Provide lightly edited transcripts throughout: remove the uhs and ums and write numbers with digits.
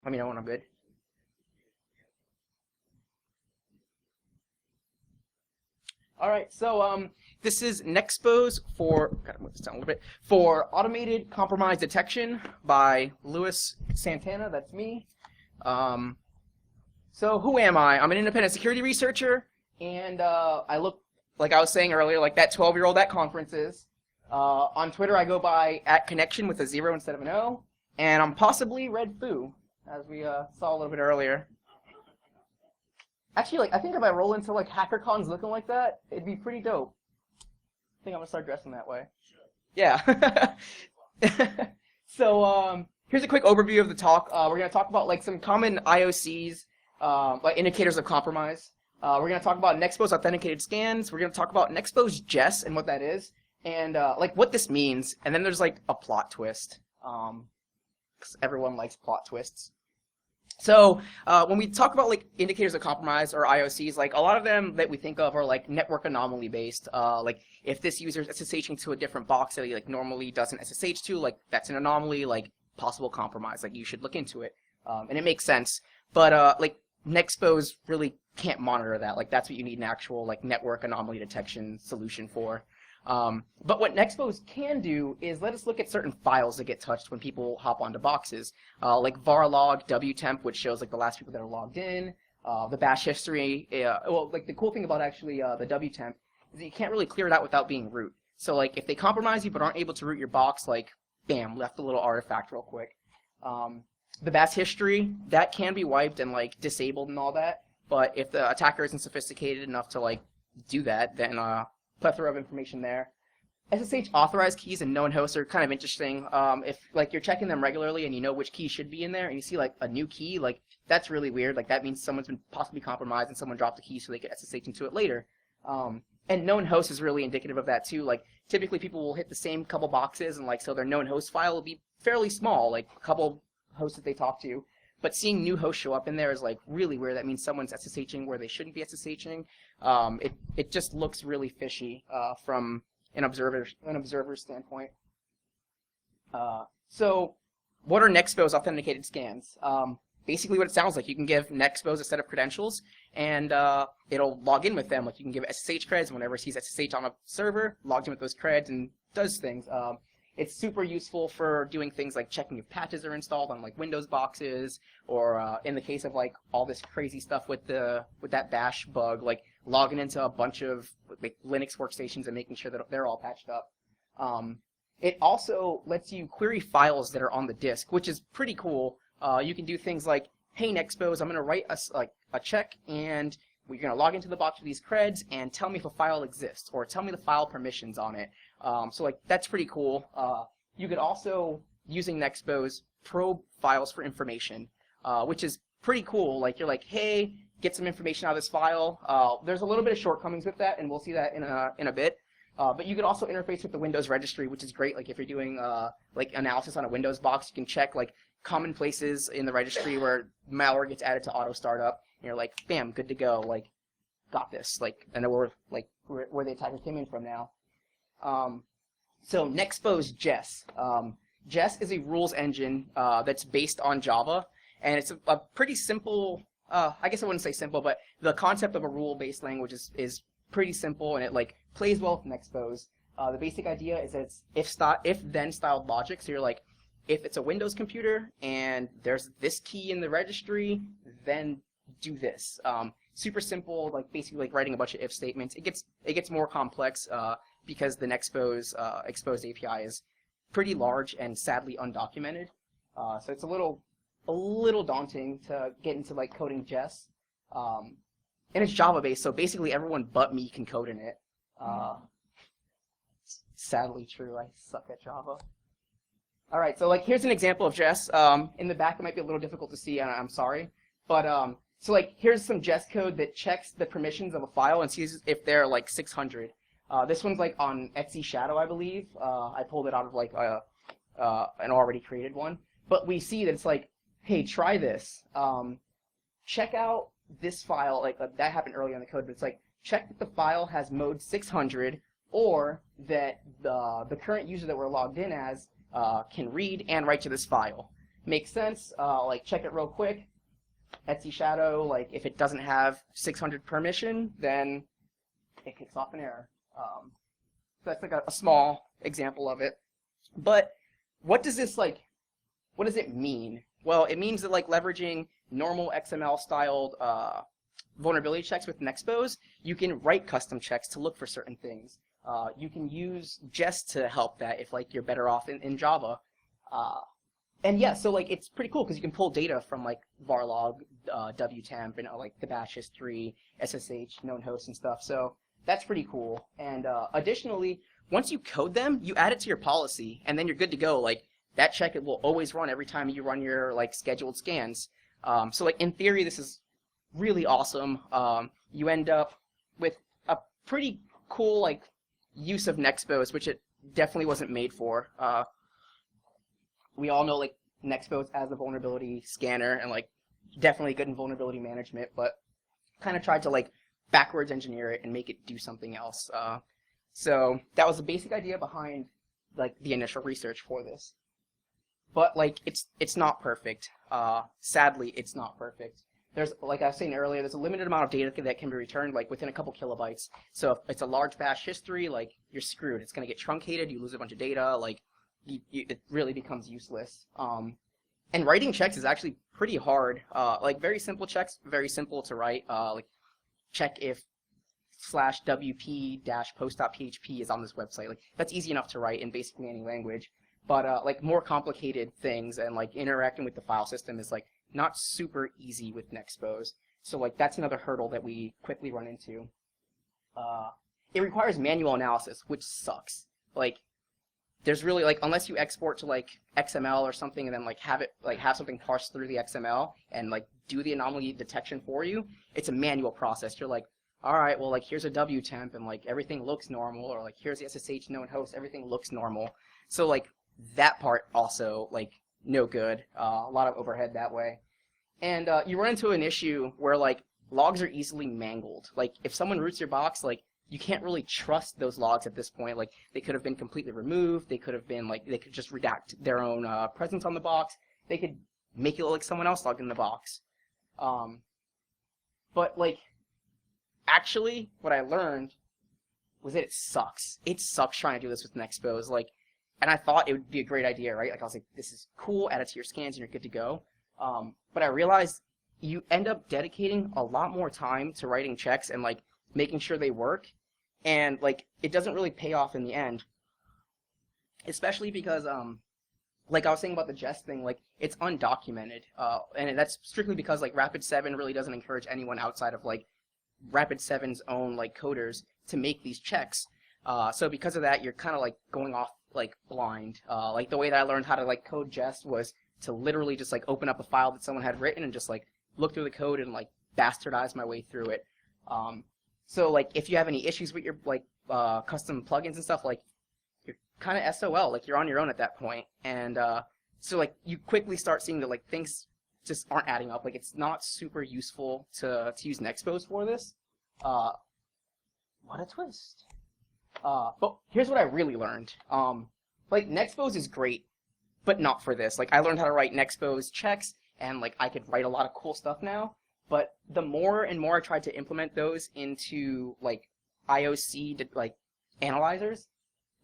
Let me know when I'm good. All right, so this is NeXpose for, gotta move this down a little bit, for automated compromise detection by Santana. That's me. So who am I? I'm an independent security researcher, and I look, like I was saying earlier, like that 12-year-old at conferences. On Twitter, I go by @connection with a 0 instead of an O, and I'm possibly Red Foo, as we saw a little bit earlier. Actually, like I think if I roll into like HackerCons looking like that, it'd be pretty dope. I think I'm gonna start dressing that way. Yeah. So here's a quick overview of the talk. We're gonna talk about like some common IOCs, like indicators of compromise. We're gonna talk about NeXpose authenticated scans. We're gonna talk about NeXpose Jess and what that is, and like what this means. And then there's like a plot twist, because everyone likes plot twists. So when we talk about like indicators of compromise or IOCs, like a lot of them that we think of are like network anomaly based. Like if this user is SSHing to a different box that he like normally doesn't SSH to, like that's an anomaly, like possible compromise. Like you should look into it, and it makes sense. But like NeXpose really can't monitor that. Like that's what you need an actual like network anomaly detection solution for. But what NeXpose can do is let us look at certain files that get touched when people hop onto boxes, like var log, wtemp, which shows like the last people that are logged in, the bash history. Well, like the cool thing about actually the wtemp is that you can't really clear it out without being root. So like if they compromise you but aren't able to root your box, like bam, left a little artifact real quick. The bash history, that can be wiped and like disabled and all that, but if the attacker isn't sophisticated enough to like do that, then plethora of information there. SSH authorized keys and known hosts are kind of interesting. If like you're checking them regularly and you know which key should be in there and you see like a new key, like that's really weird. Like that means someone's been possibly compromised and someone dropped the key so they could SSH into it later. And known host is really indicative of that too. Like typically people will hit the same couple boxes and like so their known host file will be fairly small, like a couple hosts that they talk to. But seeing new hosts show up in there is like really weird. That means someone's SSHing where they shouldn't be SSHing. It just looks really fishy from an observer standpoint. So what are NeXpose authenticated scans? Basically what it sounds like. You can give NeXpose a set of credentials and it'll log in with them. Like you can give SSH creds, and whenever it sees SSH on a server, logs in with those creds and does things. It's super useful for doing things like checking if patches are installed on like Windows boxes, or in the case of like all this crazy stuff with that bash bug, like logging into a bunch of like Linux workstations and making sure that they're all patched up. It also lets you query files that are on the disk, which is pretty cool. You can do things like, hey NeXpose, I'm going to write a check, and we're going to log into the box with these creds and tell me if a file exists, or tell me the file permissions on it. So like that's pretty cool. You could also, using NeXpose, probe files for information, which is pretty cool. Like you're like, hey, get some information out of this file. There's a little bit of shortcomings with that, and we'll see that in a bit. But you could also interface with the Windows registry, which is great. Like if you're doing like analysis on a Windows box, you can check like common places in the registry where malware gets added to auto startup. And you're like, bam, good to go. Like, got this. Like, I know where the attacker came in from now. So NeXpose Jess. Jess is a rules engine that's based on Java, and it's a pretty simple. I guess I wouldn't say simple, but the concept of a rule-based language is pretty simple, and it like plays well with NeXpose. The basic idea is that it's if-then styled logic. So you're like, if it's a Windows computer and there's this key in the registry, then do this. Super simple, like basically like writing a bunch of if statements. It gets more complex because the NeXpose exposed API is pretty large and sadly undocumented. So it's a little daunting to get into like coding Jess. And it's Java based, so basically everyone but me can code in it. Sadly true, I suck at Java. All right, so like here's an example of Jess. In the back it might be a little difficult to see, and I'm sorry, but so like here's some Jess code that checks the permissions of a file and sees if they're like 600. This one's like on Etsy Shadow, I believe. I pulled it out of like an already created one, but we see that it's like, hey, try this. Check out this file. Like that happened earlier in the code, but it's like check that the file has mode 600, or that the current user that we're logged in as can read and write to this file. makes sense. Like check it real quick. Etsy shadow, like if it doesn't have 600 permission, then it kicks off an error. So that's like a small example of it. But what does this like? What does it mean? Well, it means that like leveraging normal XML styled vulnerability checks with NeXpose, you can write custom checks to look for certain things. You can use Jess to help that if like you're better off in Java. And yeah, so like it's pretty cool because you can pull data from like varlog, wtemp, and like the bash history, SSH, known hosts, and stuff. So that's pretty cool. And additionally, once you code them, you add it to your policy, and then you're good to go. Like that check, it will always run every time you run your like scheduled scans. So like in theory, this is really awesome. You end up with a pretty cool like use of NeXpose, which it definitely wasn't made for. We all know like NeXpose as a vulnerability scanner and like definitely good in vulnerability management, but kind of tried to like backwards engineer it and make it do something else. So that was the basic idea behind like the initial research for this. But like it's not perfect. Sadly, it's not perfect. There's, like I was saying earlier, there's a limited amount of data that can be returned like within a couple kilobytes. So if it's a large bash history, like you're screwed. It's gonna get truncated. You lose a bunch of data. Like it really becomes useless. And writing checks is actually pretty hard. Like very simple checks, very simple to write. Like check if /wp-post.php is on this website. Like that's easy enough to write in basically any language. But like more complicated things and like interacting with the file system is like not super easy with NeXpose. So like that's another hurdle that we quickly run into. It requires manual analysis, which sucks. Like there's really like, unless you export to like XML or something and then like have something parsed through the XML and like do the anomaly detection for you, it's a manual process. You're like, all right, well like here's a wtemp and like everything looks normal, or like here's the SSH known host, everything looks normal. So like that part also like no good. A lot of overhead that way. And you run into an issue where like logs are easily mangled. Like if someone roots your box, like you can't really trust those logs at this point. Like they could have been completely removed. They could have been like, they could just redact their own presence on the box. They could make it look like someone else logged in the box. But like, actually what I learned was that it sucks. It sucks trying to do this with NeXpose. Like, and I thought it would be a great idea, right? Like I was like, this is cool, add it to your scans and you're good to go. But I realized you end up dedicating a lot more time to writing checks and like making sure they work. And like it doesn't really pay off in the end, especially because like I was saying about the Jess thing, like it's undocumented, and that's strictly because like Rapid7 really doesn't encourage anyone outside of like Rapid7's own like coders to make these checks. So because of that, you're kind of like going off like blind. Like the way that I learned how to like code Jess was to literally just like open up a file that someone had written and just like look through the code and like bastardize my way through it. So like if you have any issues with your like custom plugins and stuff, like you're kind of SOL, like you're on your own at that point. And so like you quickly start seeing that like things just aren't adding up. Like it's not super useful to use NeXpose for this. What a twist. But here's what I really learned. Like NeXpose is great, but not for this. Like I learned how to write NeXpose checks, and like I could write a lot of cool stuff now. But the more and more I tried to implement those into like IOC like analyzers,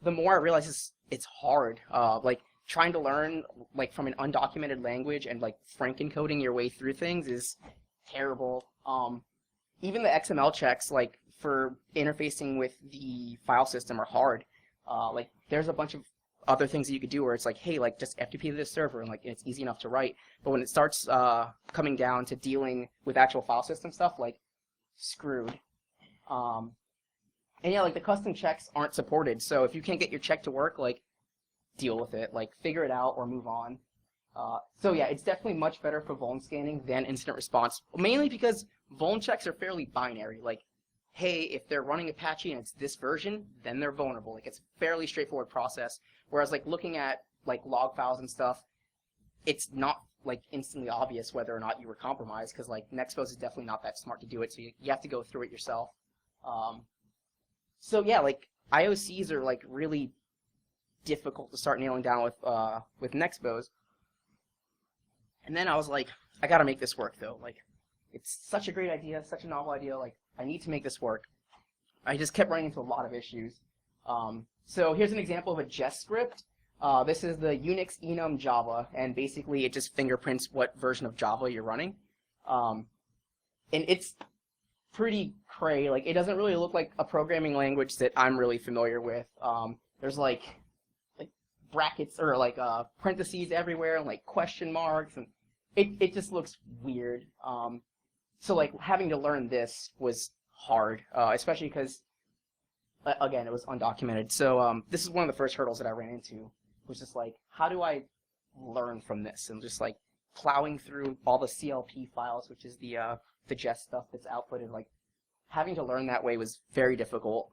the more I realized it's hard. Like trying to learn like from an undocumented language and like frankencoding your way through things is terrible. Even the XML checks like for interfacing with the file system are hard. Like there's a bunch of other things that you could do where it's like, hey, like just FTP to this server and like it's easy enough to write. But when it starts coming down to dealing with actual file system stuff, like screwed. And yeah, like the custom checks aren't supported. So if you can't get your check to work, like deal with it, like figure it out or move on. So yeah, it's definitely much better for Vuln scanning than incident response, mainly because Vuln checks are fairly binary. Like, hey, if they're running Apache and it's this version, then they're vulnerable. Like it's a fairly straightforward process. Whereas like looking at like log files and stuff, it's not like instantly obvious whether or not you were compromised, because like NeXpose is definitely not that smart to do it, so you have to go through it yourself. So yeah, like IOCs are like really difficult to start nailing down with NeXpose. And then I was like, I gotta make this work though. Like, it's such a great idea, such a novel idea. Like, I need to make this work. I just kept running into a lot of issues. So here's an example of a Jess script. This is the Unix enum Java, and basically it just fingerprints what version of Java you're running. And it's pretty cray. Like, it doesn't really look like a programming language that I'm really familiar with. There's like brackets or like parentheses everywhere and like question marks, and it just looks weird. So like having to learn this was hard, especially because again, it was undocumented. So this is one of the first hurdles that I ran into, was just like, how do I learn from this? And just like plowing through all the CLP files, which is the Jess stuff that's outputted. Like, having to learn that way was very difficult.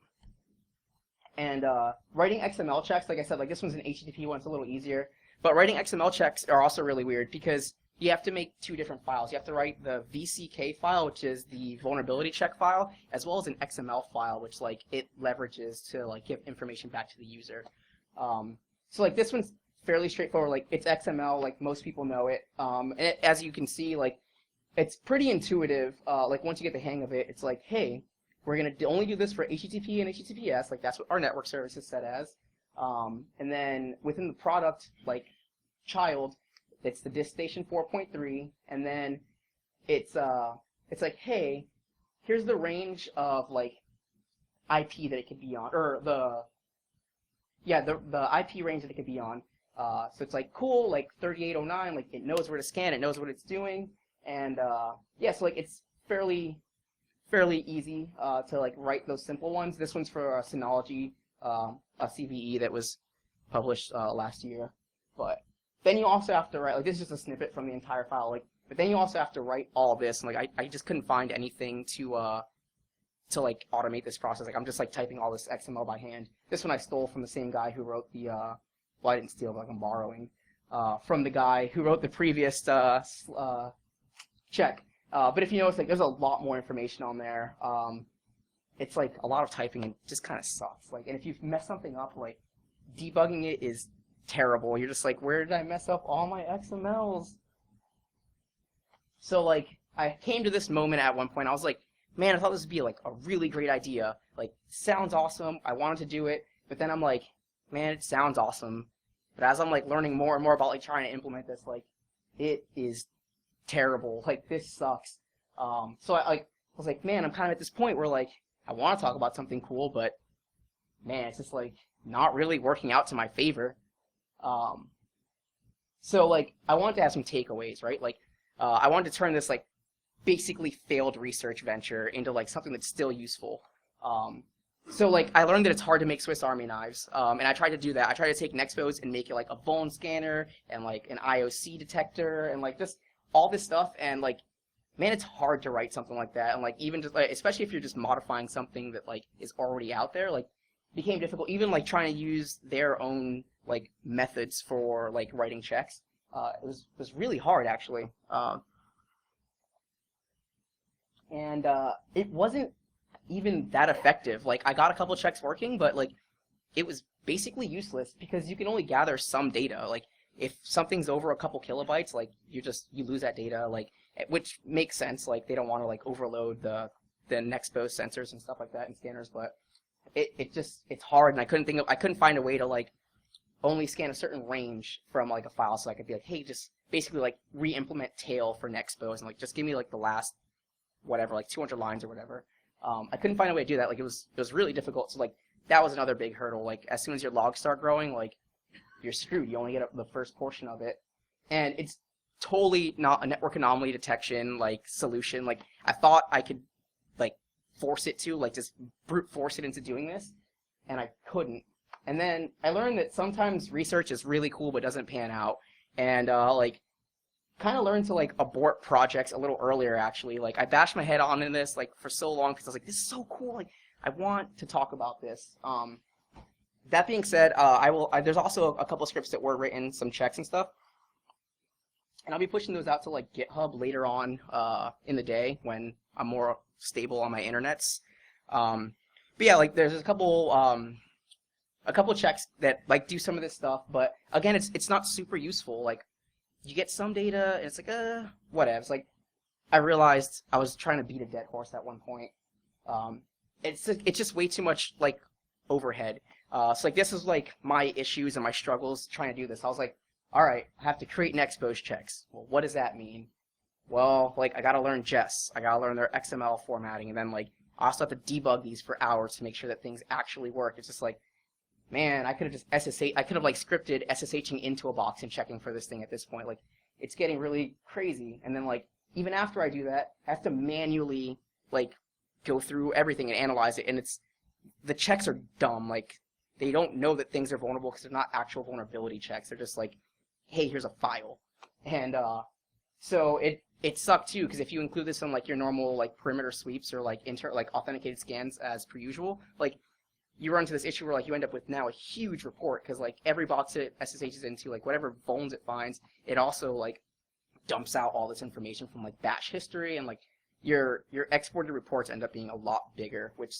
And writing XML checks, like I said, like this one's an HTTP one, it's a little easier. But writing XML checks are also really weird because you have to make two different files. You have to write the VCK file, which is the vulnerability check file, as well as an XML file, which like it leverages to like give information back to the user. So like this one's fairly straightforward. Like, it's XML, like most people know it. And as you can see, like it's pretty intuitive. Like once you get the hang of it, it's like, hey, we're gonna only do this for HTTP and HTTPS. Like that's what our network service is set as. And then within the product, like child, it's the disk station 4.3, and then it's like, hey, here's the range of like IP that it could be on, or the IP range that it could be on. So it's like, cool, like 3809, like it knows where to scan, it knows what it's doing, and yeah, so like it's fairly easy to like write those simple ones. This one's for a Synology, a CVE that was published last year. But then you also have to write, like this is just a snippet from the entire file, like, but then you also have to write all this, and like I just couldn't find anything to like automate this process. Like I'm just like typing all this XML by hand. This one I stole from the same guy who wrote the well, I didn't steal, but like I'm borrowing from the guy who wrote the previous check. But if you notice, like there's a lot more information on there. It's like a lot of typing and just kind of sucks. Like, and if you mess something up, like debugging it is terrible. You're just like, where did I mess up all my XMLs? So like I came to this moment at one point. I was like, man, I thought this would be like a really great idea. Like, sounds awesome. I wanted to do it, but then I'm like, man, it sounds awesome. But as I'm like learning more and more about like trying to implement this, like it is terrible. Like, this sucks. So I was like, man, I'm kind of at this point where like I want to talk about something cool, but man, it's just like not really working out to my favor. So like I wanted to have some takeaways, right? Like I wanted to turn this like basically failed research venture into like something that's still useful. So like I learned that it's hard to make Swiss Army knives, and I tried to do that. I tried to take NeXpose and make it like a Vuln scanner and like an IOC detector and like just all this stuff, and like, man, it's hard to write something like that, and like even just like, especially if you're just modifying something that like is already out there, like it became difficult. Even like trying to use their own like methods for like writing checks, it was really hard actually. And it wasn't even that effective. Like I got a couple checks working, but like it was basically useless because you can only gather some data. Like if something's over a couple kilobytes, like you lose that data. Like, which makes sense. Like they don't want to like overload the NeXpose sensors and stuff like that and scanners. But it's hard, and I couldn't find a way to like only scan a certain range from like a file, so I could be like, hey, just basically like re-implement tail for NeXpose and like just give me like the last whatever, like 200 lines or whatever. I couldn't find a way to do that. Like it was really difficult. So like that was another big hurdle. Like as soon as your logs start growing, like you're screwed. You only get the first portion of it, and it's totally not a network anomaly detection like solution. Like I thought I could like force it to like just brute force it into doing this, and I couldn't. And then I learned that sometimes research is really cool but doesn't pan out, and like kind of learned to like abort projects a little earlier actually. Like I bashed my head on in this like for so long because I was like, this is so cool, like I want to talk about this. That being said, there's also a couple scripts that were written, some checks and stuff, and I'll be pushing those out to like GitHub later on in the day when I'm more stable on my internets. But yeah, like there's a couple checks that like do some of this stuff, but again, it's not super useful. Like you get some data, and it's like, whatever. It's like, I realized I was trying to beat a dead horse at one point. It's just way too much, like, overhead. So, like, this is, like, my issues and my struggles trying to do this. I was like, all right, I have to create NeXpose checks. Well, what does that mean? Well, like, I gotta learn Jess. I gotta learn their XML formatting, and then, like, I also have to debug these for hours to make sure that things actually work. It's just like, man, I could have just SSH, I could have, like, scripted SSHing into a box and checking for this thing at this point. Like, it's getting really crazy. And then, like, even after I do that, I have to manually, like, go through everything and analyze it, and the checks are dumb. Like, they don't know that things are vulnerable because they're not actual vulnerability checks. They're just like, hey, here's a file. And so it sucked too, because if you include this in, like, your normal, like, perimeter sweeps or, like, authenticated scans as per usual, like, you run into this issue where, like, you end up with now a huge report, because, like, every box it SSHs into, like, whatever vulns it finds, it also, like, dumps out all this information from, like, batch history, and, like, your exported reports end up being a lot bigger, which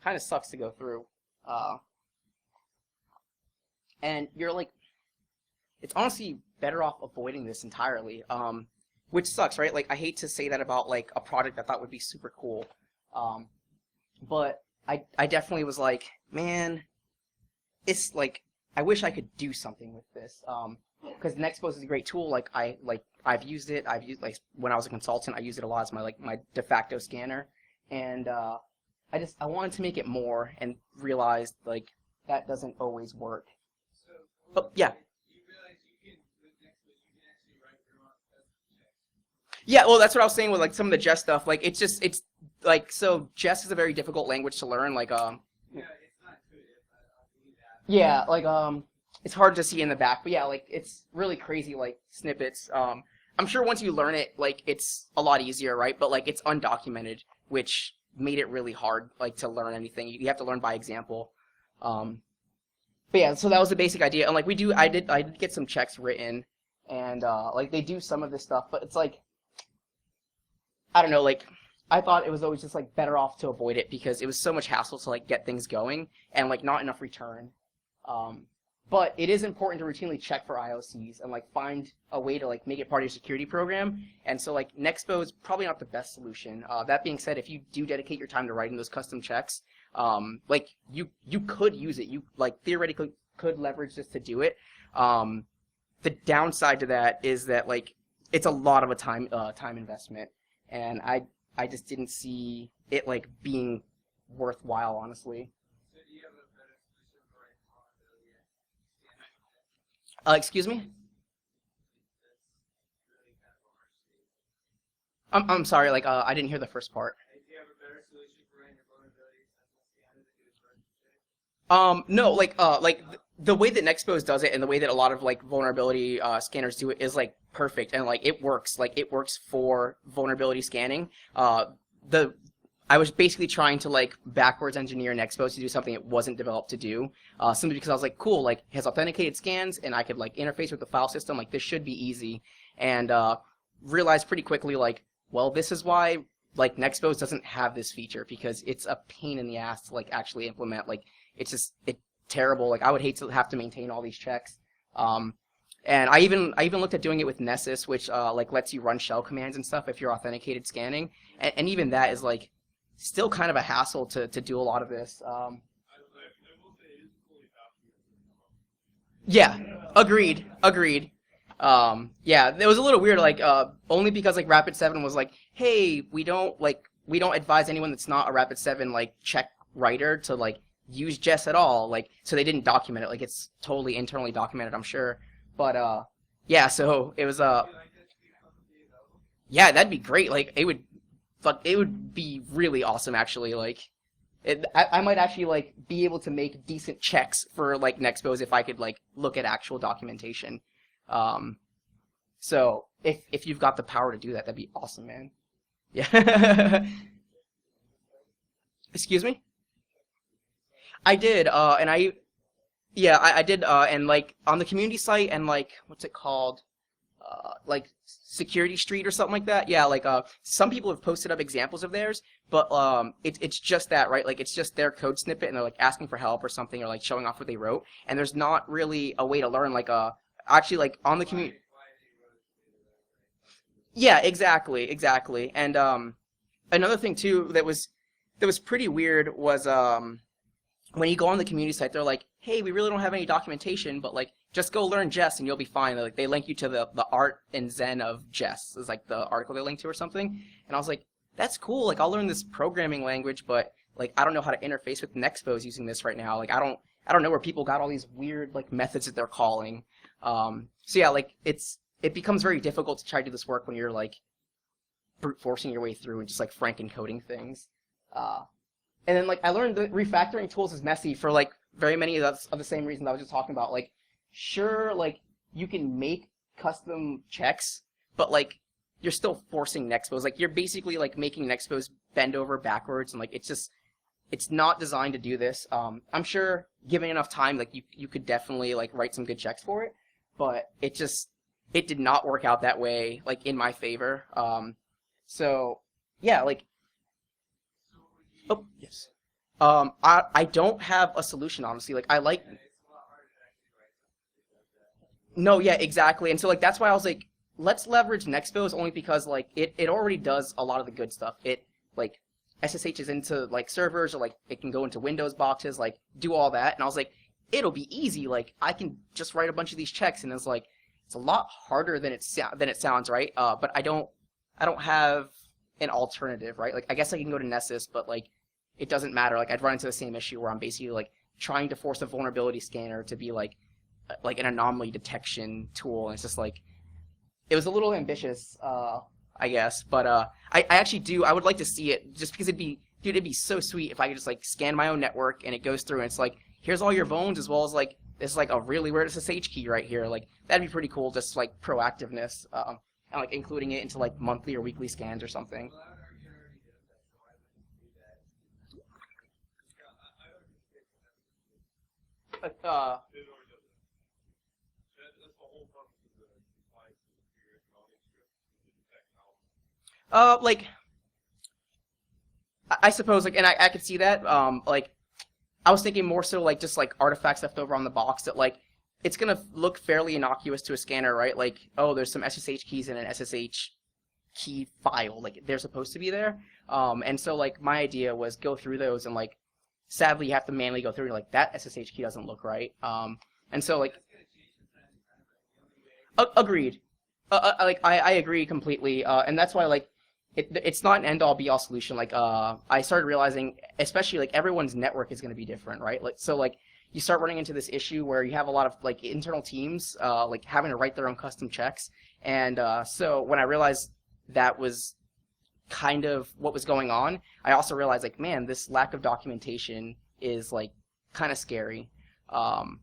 kind of sucks to go through. And you're, like, it's honestly better off avoiding this entirely, which sucks, right? Like, I hate to say that about, like, a product I thought would be super cool, but I definitely was like, man, it's, like, I wish I could do something with this, because NeXpose is a great tool. Like, I've used it. I've used, like, when I was a consultant, I used it a lot as my de facto scanner, and I wanted to make it more, and realized, like, that doesn't always work. So, Oh, yeah. you realize you can, with NeXpose, you can actually write your own custom checks. Yeah, well, that's what I was saying with, like, some of the Jess stuff. Like, it's like, so Jess is a very difficult language to learn. Like, Yeah, it's not intuitive. I believe that. yeah, like, it's hard to see in the back, but yeah, like, it's really crazy, like, snippets. I'm sure once you learn it, like, it's a lot easier, right? But, like, it's undocumented, which made it really hard, like, to learn anything. You have to learn by example. But yeah, so that was the basic idea. And, like, I did get some checks written, and, like, they do some of this stuff, but it's like, I don't know, like, I thought it was always just, like, better off to avoid it, because it was so much hassle to, like, get things going, and, like, not enough return. But it is important to routinely check for IOCs and, like, find a way to, like, make it part of your security program. And so, like, NeXpose is probably not the best solution. That being said, if you do dedicate your time to writing those custom checks, like, you could use it. You, like, theoretically could leverage this to do it. The downside to that is that, like, it's a lot of a time investment, and I just didn't see it, like, being worthwhile, honestly. So do you have a better solution for writing vulnerability and Excuse me? that's really kind of a harsh state? I'm sorry, like, I didn't hear the first part. Do you have a better solution for writing your vulnerability scanner to do this version check? No, like the way that NeXpose does it and the way that a lot of, like, vulnerability scanners do it is, like, perfect, and, like, it works. Like, it works for vulnerability scanning. I was basically trying to, like, backwards engineer NeXpose to do something it wasn't developed to do, simply because I was like, cool, like, it has authenticated scans, and I could, like, interface with the file system. Like, this should be easy, and realized pretty quickly, like, well, this is why, like, NeXpose doesn't have this feature, because it's a pain in the ass to, like, actually implement. Like, it's terrible. Like, I would hate to have to maintain all these checks. And I even looked at doing it with Nessus, which like, lets you run shell commands and stuff if you're authenticated scanning, and even that is, like, still kind of a hassle to do a lot of this. Yeah, agreed. Yeah, it was a little weird, like, only because, like, Rapid7 was like, hey, we don't advise anyone that's not a Rapid7, like, check writer to, like, use Jess at all, like, so they didn't document it. Like, it's totally internally documented, I'm sure. But yeah, so it was yeah, that'd be great. Like, it would be really awesome, actually. Like, I might actually, like, be able to make decent checks for, like, NeXpose if I could, like, look at actual documentation. So if you've got the power to do that, that'd be awesome, man. Yeah. Excuse me? I did, and I did, and, like, on the community site, and, like, what's it called? Like, Security Street or something like that. Yeah, like, some people have posted up examples of theirs, but it's just that, right? Like, it's just their code snippet, and they're, like, asking for help or something, or, like, showing off what they wrote, and there's not really a way to learn, like, actually, like, on the community. Yeah, exactly. And another thing too that was pretty weird was when you go on the community site, they're like, hey, we really don't have any documentation, but like just go learn Jess and you'll be fine. Like they link you to the art and zen of Jess is like the article they link to or something. And I was like, that's cool. Like I'll learn this programming language, but like I don't know how to interface with NeXpose using this right now. Like I don't know where people got all these weird like methods that they're calling. So yeah, like it becomes very difficult to try to do this work when you're like brute forcing your way through and just like franken-coding things. And then like I learned that refactoring tools is messy for like very many of the same reasons I was just talking about. Like sure, like you can make custom checks, but like you're still forcing NeXpose. Like you're basically like making NeXpose bend over backwards, and like it's not designed to do this. I'm sure given enough time, like you could definitely like write some good checks for it, but it did not work out that way like in my favor. So yeah, like oh yes. I don't have a solution honestly. Like I like And it's a lot harder to actually write something that does that. no, yeah, exactly. And so like that's why I was like, let's leverage NeXpose only because like it already does a lot of the good stuff. It like SSH is into like servers or like it can go into Windows boxes, like do all that. And I was like, it'll be easy. Like I can just write a bunch of these checks, and it's like it's a lot harder than it sounds, right? But I don't have an alternative, right? Like I guess I can go to Nessus, but like it doesn't matter. Like I'd run into the same issue where I'm basically like trying to force a vulnerability scanner to be like an anomaly detection tool, and it's just like it was a little ambitious, I guess. But I actually I would like to see it just because it'd be so sweet if I could just like scan my own network and it goes through and it's like here's all your vulns as well as like this like a really weird SSH key right here. Like that'd be pretty cool, just like proactiveness, and like including it into like monthly or weekly scans or something. Well, I would argue it already does that, so why wouldn't you do that? Yeah, I would agree with that. Uh, It already does that. That's the whole purpose of the compliance of your economic script to detect how. like I suppose like, and I could see that. Like I was thinking more so like just like artifacts left over on the box that like it's gonna look fairly innocuous to a scanner, right? Like oh, there's some SSH keys in an SSH key file, like they're supposed to be there. And so like my idea was go through those and like sadly you have to manually go through and like that SSH key doesn't look right. And so like That's gonna change from time to time, but the only way. agreed. Like I agree completely. And that's why like it's not an end all be all solution. Like I started realizing, especially like everyone's network is going to be different, right? Like so like you start running into this issue where you have a lot of like internal teams like having to write their own custom checks. And so when I realized that was kind of what was going on, I also realized like man, this lack of documentation is like kind of scary.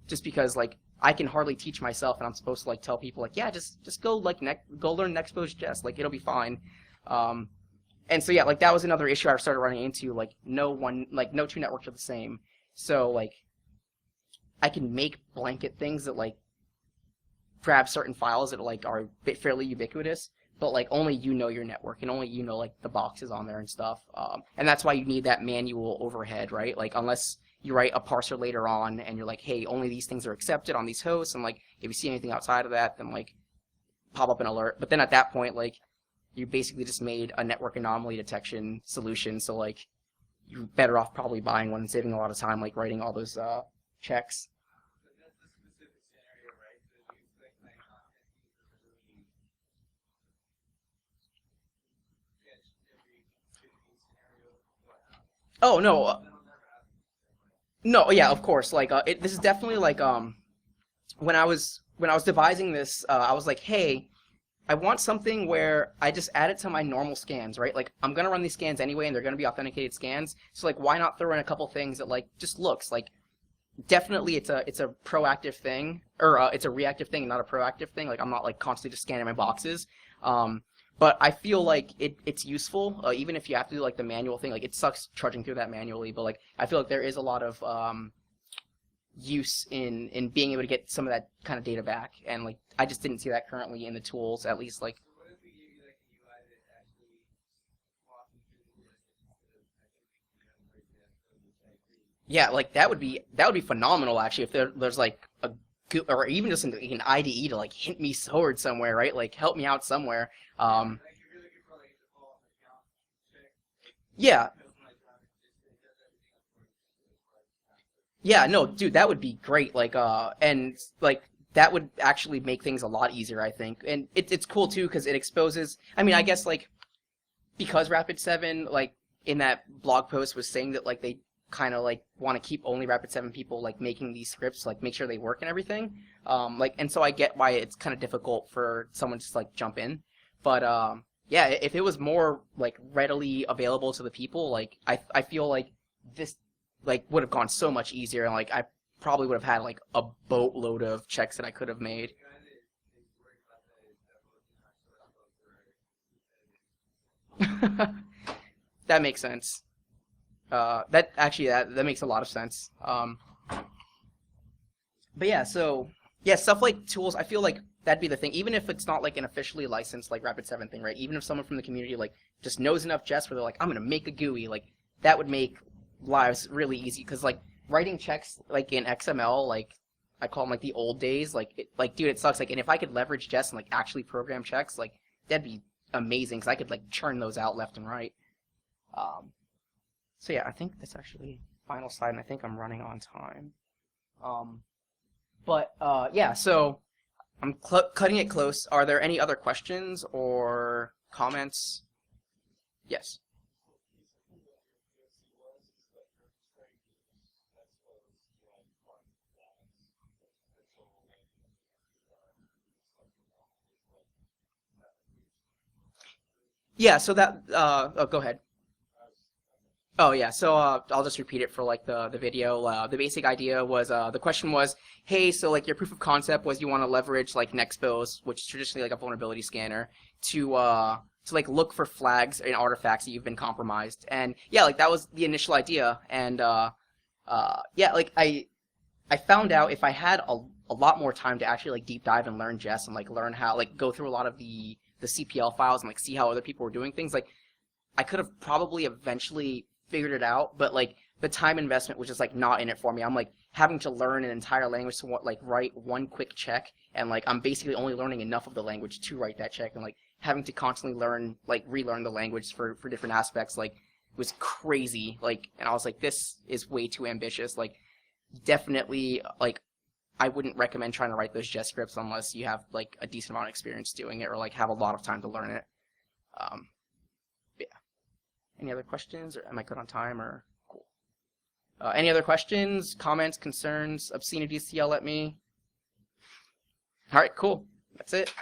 Just because like I can hardly teach myself, and I'm supposed to like tell people like yeah, just go like go learn NeXpose Jess, like it'll be fine. And so yeah, like that was another issue I started running into. Like no two networks are the same. So like I can make blanket things that like grab certain files that like are fairly ubiquitous, but like only you know your network and only you know like the boxes on there and stuff. And that's why you need that manual overhead, right? Like unless you write a parser later on and you're like, hey, only these things are accepted on these hosts, and like if you see anything outside of that, then like pop up an alert. But then at that point, like you basically just made a network anomaly detection solution, so like you're better off probably buying one and saving a lot of time like writing all those checks. But that's the specific scenario, right? So you expect my content to really catch every scenario. Oh no, That'll never happen the same way. no, yeah, of course. Like this is definitely like when I was devising this, I was like, hey, I want something where I just add it to my normal scans, right? Like I'm gonna run these scans anyway, and they're gonna be authenticated scans. So like, why not throw in a couple things that like just looks like definitely it's a proactive thing, or it's a reactive thing, not a proactive thing. Like I'm not like constantly just scanning my boxes. But I feel like it's useful, even if you have to do like the manual thing. Like it sucks trudging through that manually, but like I feel like there is a lot of use in being able to get some of that kind of data back, and like I just didn't see that currently in the tools, at least like. So what if we give you like a UI that actually walks you through the list instead of actually right there for the site for you? Yeah, like that would be phenomenal actually if there's like a or even just an IDE to like hint me forward somewhere, right? Like help me out somewhere. Right Yeah, Because like it does everything according to like yeah, no, dude, that would be great. Like, and like that would actually make things a lot easier, I think. And it's cool too because it exposes. I mean, I guess like because Rapid7 like in that blog post was saying that like they kind of like want to keep only Rapid7 people like making these scripts, like make sure they work and everything. Like, and so I get why it's kind of difficult for someone to just like jump in, but yeah, if it was more like readily available to the people, like I feel like this like would have gone so much easier, and like I probably would have had like a boatload of checks that I could have made. the guy that is worried about that is definitely not sure about the That makes sense. That actually that makes a lot of sense. But yeah, so yeah, stuff like tools, I feel like that'd be the thing. Even if it's not like an officially licensed like Rapid7 thing, right? Even if someone from the community like just knows enough Jess where they're like, I'm gonna make a GUI, like that would make lives really easy. Because like writing checks like in XML, like I call them like the old days, like like dude, it sucks. Like, and if I could leverage Jess and like actually program checks, like that'd be amazing. Because I could like churn those out left and right. So yeah, I think that's actually final slide, and I think I'm running on time. But yeah, so I'm cutting it close. Are there any other questions or comments? Yes. Yeah, so that oh, go ahead. Oh yeah, so I'll just repeat it for like the video. The basic idea was the question was, hey, so like your proof of concept was you want to leverage like NeXpose, which is traditionally like a vulnerability scanner, to like look for flags and artifacts that you've been compromised. And yeah, like that was the initial idea. And yeah, like I found out if I had a lot more time to actually like deep dive and learn Jess and like learn how like go through a lot of the CPL files and like see how other people were doing things, like I could have probably eventually figured it out, but like the time investment was just like not in it for me. I'm like having to learn an entire language to like write one quick check, and like I'm basically only learning enough of the language to write that check, and like having to constantly learn like relearn the language for different aspects like was crazy. Like, and I was like, this is way too ambitious. Like, definitely like I wouldn't recommend trying to write those Jest scripts unless you have like a decent amount of experience doing it or like have a lot of time to learn it. Yeah. Any other questions, or am I good on time, or cool? Any other questions, comments, concerns, obscenities to yell at me? All right, cool. That's it.